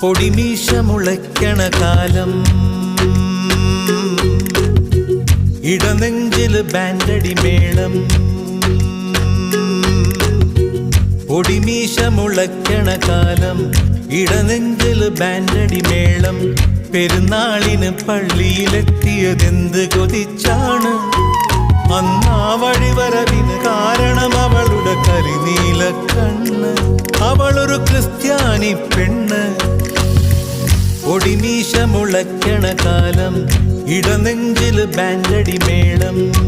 പൊടിമീശ മുളയ്ക്കണ കാലം, ഇടനെഞ്ചില് ബാൻഡടി മേളം. പൊടിമീശ മുളയ്ക്കണ കാലം, ഇടനെഞ്ചില് ബാൻഡടി മേളം. പെരുന്നാളിന് പള്ളിയിലെത്തിയതെന്ത് കൊതിച്ചാണ്. അന്നാ വഴിവരവിന് കാരണം അവളുടെ കരിനീല കണ്ണ്. അവളൊരു ക്രിസ്ത്യാനി പെണ്ണ്. പൊടിമീശ മുളയ്ക്കണ കാലം, ഇടനെഞ്ചില് ബാൻഡടി മേളം.